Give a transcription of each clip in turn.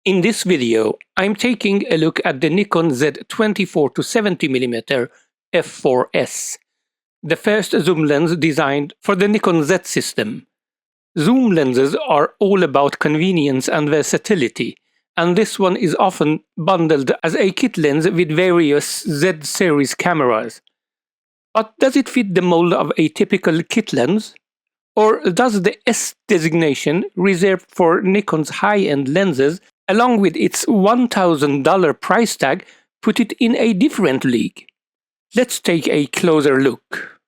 In this video, I'm taking a look at the Nikon Z 24-70mm f4S, the first zoom lens designed for the Nikon Z system. Zoom lenses are all about convenience and versatility, and this one is often bundled as a kit lens with various Z series cameras. But does it fit the mold of a typical kit lens? Or does the S designation reserved for Nikon's high-end lenses, along with its $1,000 price tag, put it in a different league? Let's take a closer look.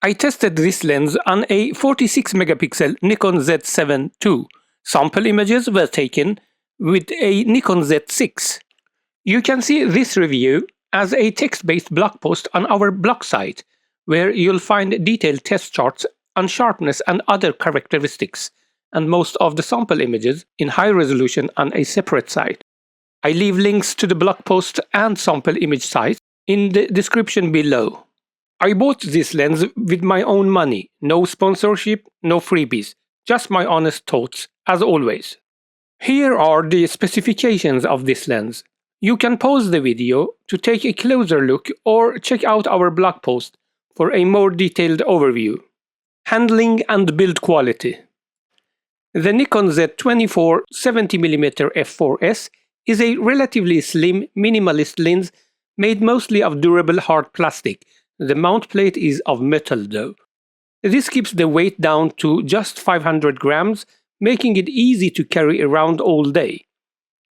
I tested this lens on a 46-megapixel Nikon Z7 II. Sample images were taken with a Nikon Z6. You can see this review as a text-based blog post on our blog site, where you'll find detailed test charts on sharpness and other characteristics, and most of the sample images in high resolution on a separate site. I leave links to the blog post and sample image sites in the description below. I bought this lens with my own money, no sponsorship, no freebies, just my honest thoughts, as always. Here are the specifications of this lens. You can pause the video to take a closer look or check out our blog post for a more detailed overview. Handling and build quality. The Nikon Z 24-70mm f4S is a relatively slim, minimalist lens made mostly of durable hard plastic. The mount plate is of metal though. This keeps the weight down to just 500 grams, making it easy to carry around all day.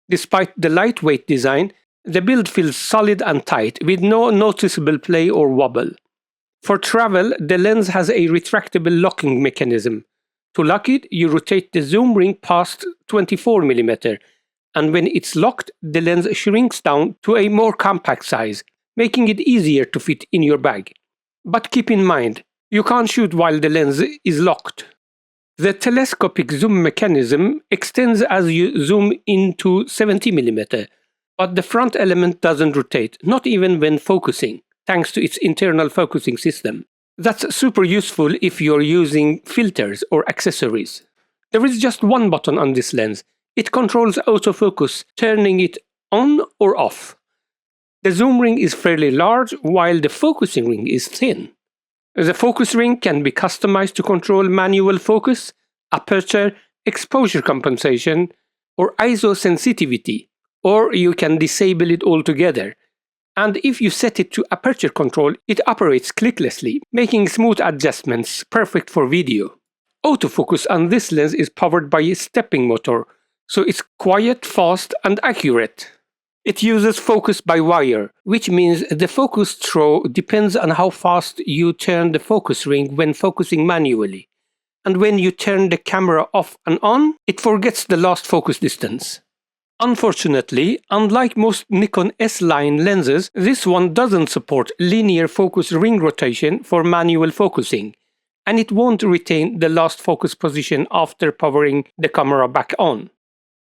Despite the lightweight design, the build feels solid and tight, with no noticeable play or wobble. For travel, the lens has a retractable locking mechanism. To lock it, you rotate the zoom ring past 24mm, and when it's locked, the lens shrinks down to a more compact size, making it easier to fit in your bag. But keep in mind, you can't shoot while the lens is locked. The telescopic zoom mechanism extends as you zoom into 70mm, but the front element doesn't rotate, not even when focusing, thanks to its internal focusing system. That's super useful if you're using filters or accessories. There is just one button on this lens. It controls autofocus, turning it on or off. The zoom ring is fairly large, while the focusing ring is thin. The focus ring can be customized to control manual focus, aperture, exposure compensation, or ISO sensitivity, or you can disable it altogether. And if you set it to aperture control, it operates clicklessly, making smooth adjustments perfect for video. Autofocus on this lens is powered by a stepping motor, so it's quiet, fast, and accurate. It uses focus by wire, which means the focus throw depends on how fast you turn the focus ring when focusing manually. And when you turn the camera off and on, it forgets the last focus distance. Unfortunately, unlike most Nikon S-line lenses, this one doesn't support linear focus ring rotation for manual focusing, and it won't retain the last focus position after powering the camera back on.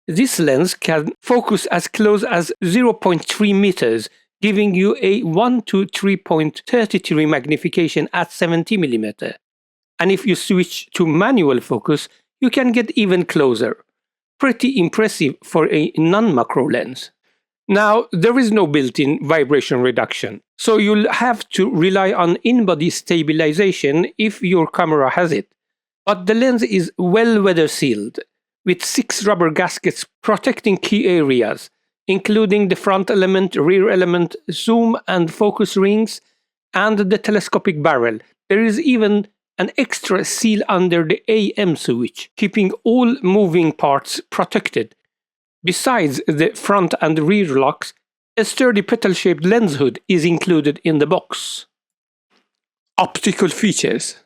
This lens can focus as close as 0.3 meters, giving you a 1 to 3.33 magnification at 70mm. And if you switch to manual focus, you can get even closer. Pretty impressive for a non-macro lens. Now, there is no built-in vibration reduction, so you'll have to rely on in-body stabilization if your camera has it. But the lens is well weather sealed, with 6 rubber gaskets protecting key areas, including the front element, rear element, zoom and focus rings, and the telescopic barrel. There is even an extra seal under the AM switch, keeping all moving parts protected. Besides the front and rear locks, a sturdy petal-shaped lens hood is included in the box. Optical features.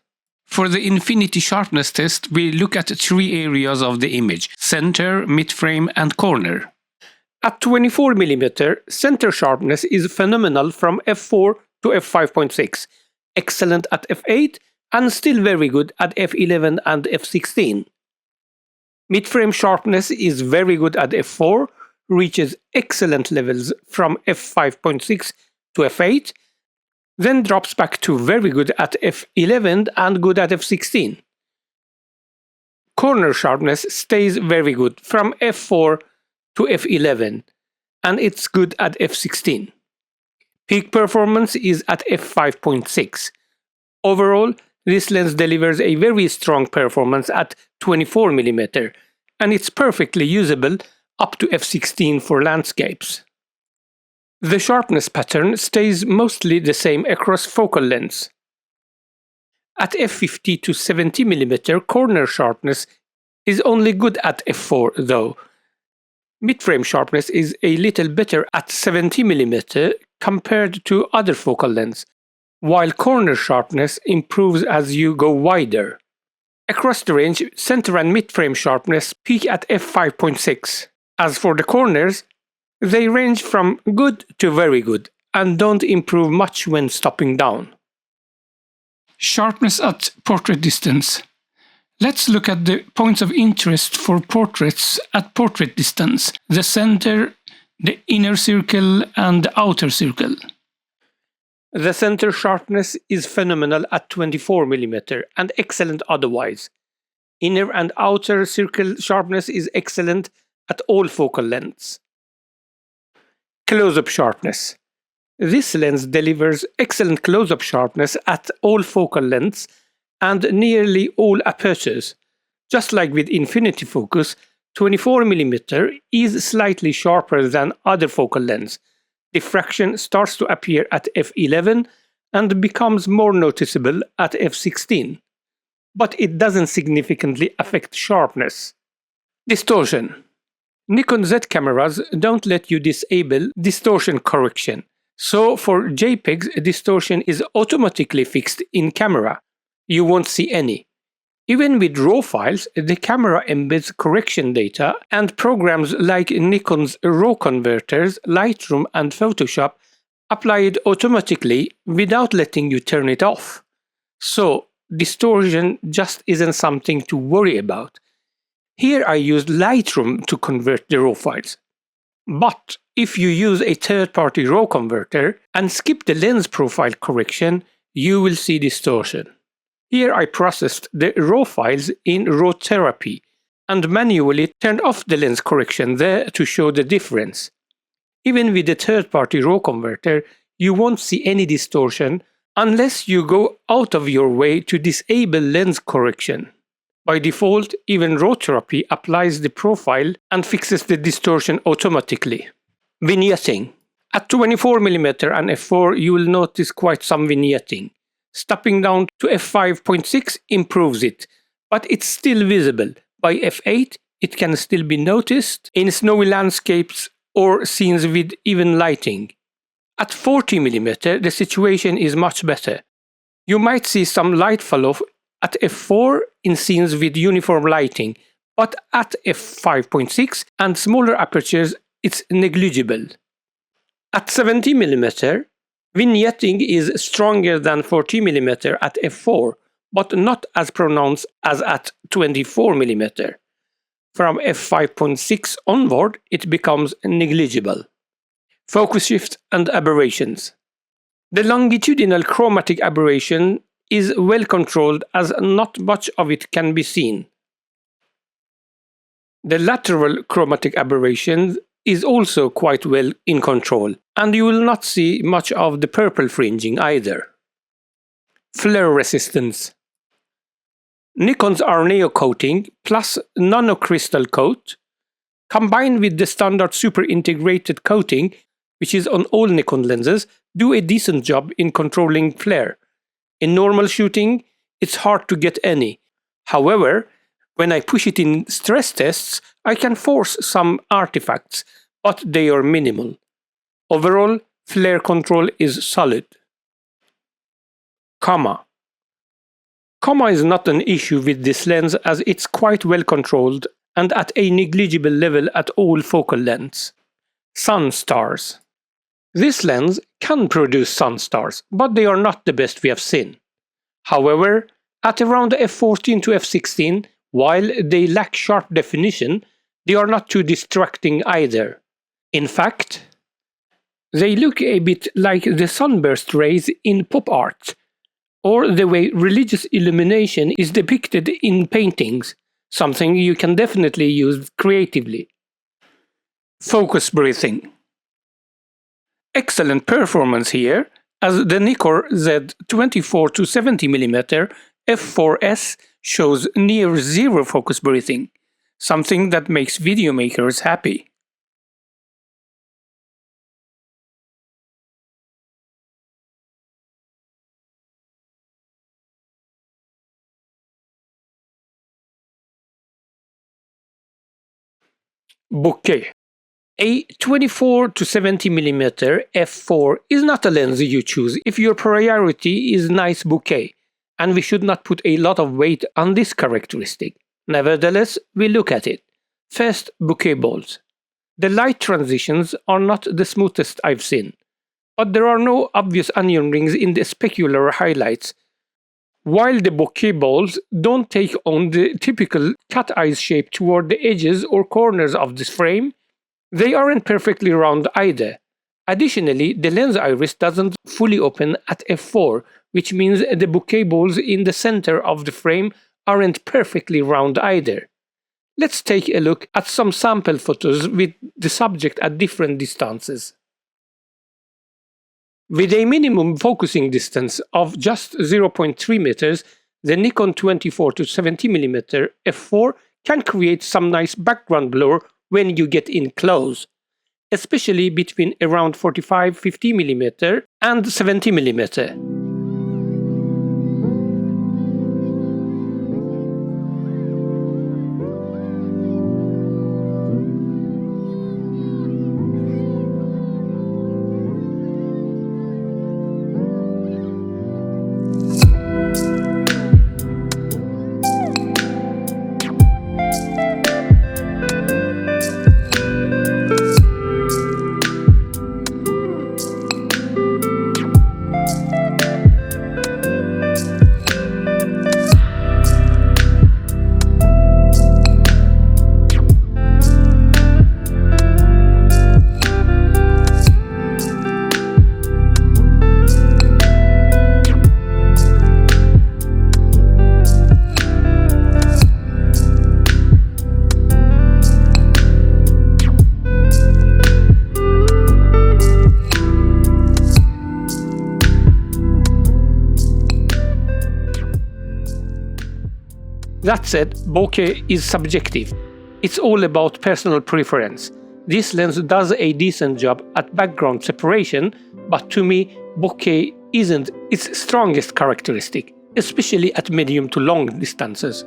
For the infinity sharpness test, we look at 3 areas of the image: center, mid-frame, and corner. At 24mm, center sharpness is phenomenal from f4 to f5.6, excellent at f8, and still very good at f11 and f16. Mid-frame sharpness is very good at f4, reaches excellent levels from f5.6 to f8, then drops back to very good at f11 and good at f16. Corner sharpness stays very good from f4 to f11, and it's good at f16. Peak performance is at f5.6. Overall, this lens delivers a very strong performance at 24mm, and it's perfectly usable up to f16 for landscapes. The sharpness pattern stays mostly the same across focal lengths. At f50 to 70mm, corner sharpness is only good at f4 though. Mid-frame sharpness is a little better at 70mm compared to other focal lengths, while corner sharpness improves as you go wider. Across the range, center and mid-frame sharpness peak at f5.6. As for the corners, they range from good to very good and don't improve much when stopping down. Sharpness at portrait distance. Let's look at the points of interest for portraits at portrait distance: the center, the inner circle, and the outer circle. The center sharpness is phenomenal at 24mm and excellent otherwise. Inner and outer circle sharpness is excellent at all focal lengths. Close-up sharpness. This lens delivers excellent close-up sharpness at all focal lengths and nearly all apertures. Just like with infinity focus, 24mm is slightly sharper than other focal lengths. Diffraction starts to appear at f11 and becomes more noticeable at f16. But it doesn't significantly affect sharpness. Distortion. Nikon Z cameras don't let you disable distortion correction. So for JPEGs, distortion is automatically fixed in camera. You won't see any. Even with RAW files, the camera embeds correction data, and programs like Nikon's RAW converters, Lightroom, and Photoshop apply it automatically without letting you turn it off. So distortion just isn't something to worry about. Here I used Lightroom to convert the RAW files. But if you use a third-party RAW converter and skip the lens profile correction, you will see distortion. Here I processed the RAW files in RAW Therapy and manually turned off the lens correction there to show the difference. Even with the third-party RAW converter, you won't see any distortion unless you go out of your way to disable lens correction. By default, even RAW Therapy applies the profile and fixes the distortion automatically. Vignetting. At 24mm and f4, you will notice quite some vignetting. Stopping down to f5.6 improves it, but it's still visible. By f8, it can still be noticed in snowy landscapes or scenes with even lighting. At 40mm, the situation is much better. You might see some light falloff at f4 in scenes with uniform lighting, but at f5.6 and smaller apertures, it's negligible. At 70mm, vignetting is stronger than 40mm at f4, but not as pronounced as at 24mm. From f5.6 onward, it becomes negligible. Focus shift and aberrations. The longitudinal chromatic aberration is well controlled as not much of it can be seen. The lateral chromatic aberration is also quite well in control, and you will not see much of the purple fringing either. Flare resistance. Nikon's Arneo coating plus nanocrystal coat, combined with the standard super integrated coating, which is on all Nikon lenses, do a decent job in controlling flare. In normal shooting, it's hard to get any. However, when I push it in stress tests, I can force some artifacts, but they are minimal. Overall, flare control is solid. Comma. Comma is not an issue with this lens as it's quite well controlled and at a negligible level at all focal lengths. Sun stars. This lens can produce sun stars, but they are not the best we have seen. However, at around f14 to f16, while they lack sharp definition, they are not too distracting either. In fact, they look a bit like the sunburst rays in pop art, or the way religious illumination is depicted in paintings, something you can definitely use creatively. Focus breathing. Excellent performance here, as the Nikkor Z 24-70mm f4s shows near zero focus breathing, something that makes video makers happy. Bokeh. A 24-70mm f4 is not a lens you choose if your priority is nice bokeh, and we should not put a lot of weight on this characteristic. Nevertheless, we look at it. First, bokeh balls. The light transitions are not the smoothest I've seen, but there are no obvious onion rings in the specular highlights. While the bokeh balls don't take on the typical cat eyes shape toward the edges or corners of this frame, they aren't perfectly round either. Additionally, the lens iris doesn't fully open at f4, which means the bokeh balls in the center of the frame aren't perfectly round either. Let's take a look at some sample photos with the subject at different distances. With a minimum focusing distance of just 0.3 meters, the Nikon 24-70mm f4 can create some nice background blur when you get in close, especially between around 45-50mm and 70mm. That said, bokeh is subjective. It's all about personal preference. This lens does a decent job at background separation, but to me, bokeh isn't its strongest characteristic, especially at medium to long distances.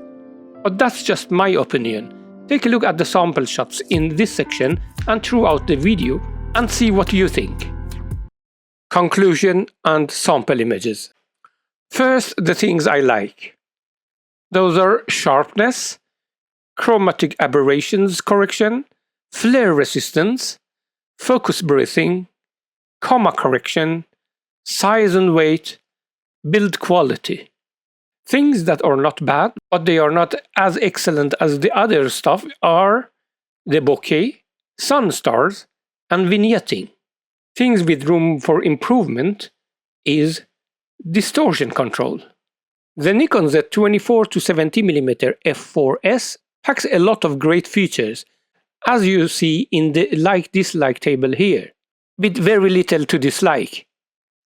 But that's just my opinion. Take a look at the sample shots in this section and throughout the video and see what you think. Conclusion and sample images. First, the things I like. Those are sharpness, chromatic aberrations correction, flare resistance, focus breathing, comma correction, size and weight, build quality. Things that are not bad, but they are not as excellent as the other stuff are the bokeh, sun stars, and vignetting. Things with room for improvement is distortion control. The Nikon Z 24-70mm f4s packs a lot of great features, as you see in the like-dislike table here, with very little to dislike.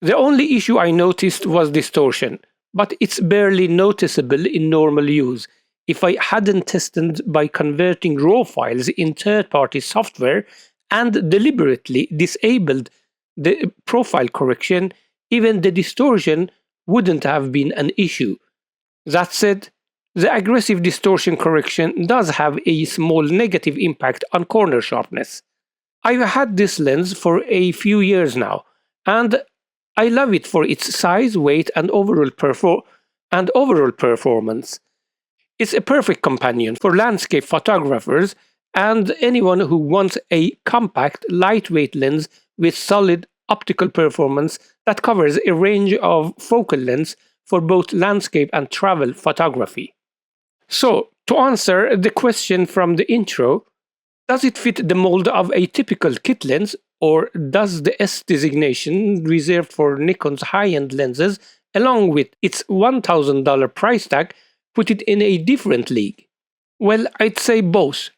The only issue I noticed was distortion, but it's barely noticeable in normal use. If I hadn't tested by converting RAW files in third-party software and deliberately disabled the profile correction, even the distortion wouldn't have been an issue. That said, the aggressive distortion correction does have a small negative impact on corner sharpness. I've had this lens for a few years now, and I love it for its size, weight, and overall performance. It's a perfect companion for landscape photographers and anyone who wants a compact, lightweight lens with solid optical performance that covers a range of focal lengths for both landscape and travel photography. So, to answer the question from the intro, does it fit the mold of a typical kit lens, or does the S designation reserved for Nikon's high-end lenses, along with its $1,000 price tag, put it in a different league? Well, I'd say both.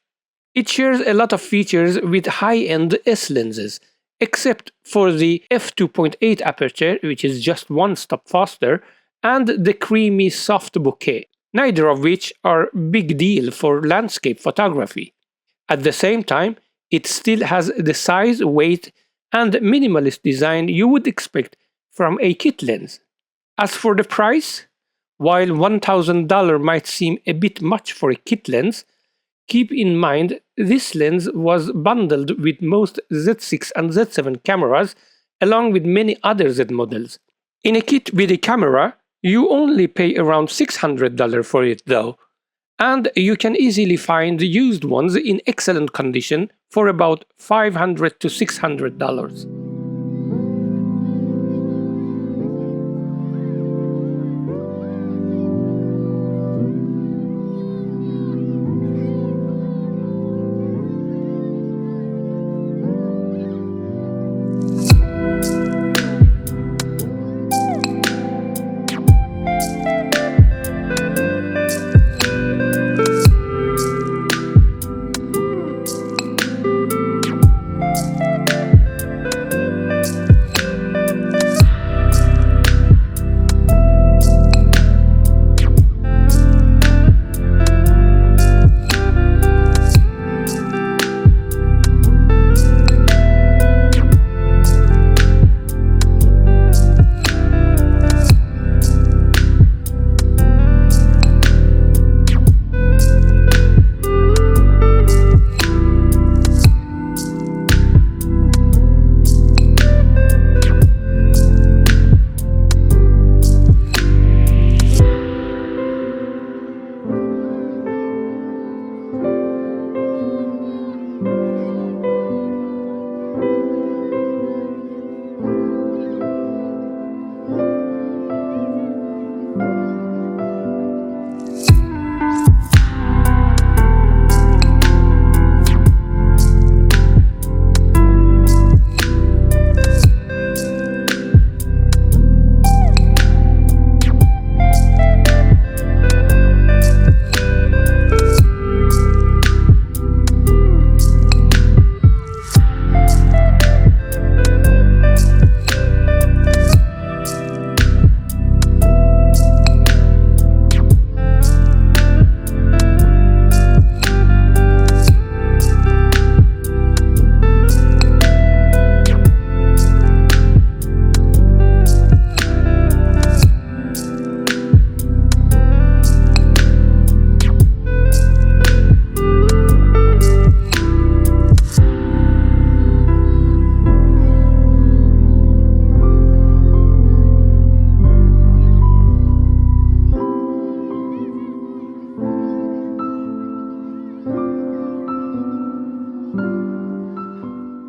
It shares a lot of features with high-end S lenses, except for the f2.8 aperture, which is just one step faster, and the creamy soft bokeh, neither of which are big deal for landscape photography. At the same time, it still has the size, weight, and minimalist design you would expect from a kit lens. As for the price, while $1,000 might seem a bit much for a kit lens, keep in mind this lens was bundled with most Z6 and Z7 cameras along with many other Z models. In a kit with a camera, you only pay around $600 for it though, and you can easily find used ones in excellent condition for about $500 to $600.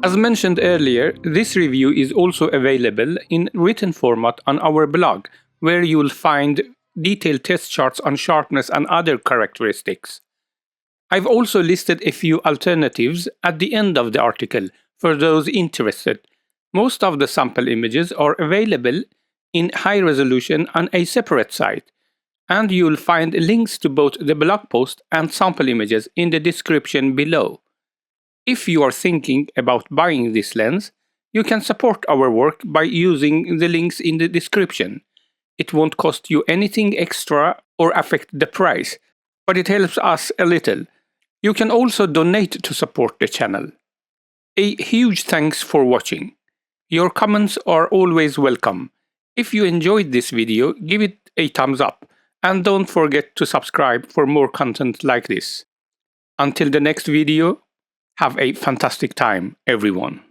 As mentioned earlier, this review is also available in written format on our blog, where you'll find detailed test charts on sharpness and other characteristics. I've also listed a few alternatives at the end of the article for those interested. Most of the sample images are available in high resolution on a separate site, and you'll find links to both the blog post and sample images in the description below. If you are thinking about buying this lens, you can support our work by using the links in the description. It won't cost you anything extra or affect the price, but it helps us a little. You can also donate to support the channel. A huge thanks for watching. Your comments are always welcome. If you enjoyed this video, give it a thumbs up, and don't forget to subscribe for more content like this. Until the next video, have a fantastic time, everyone.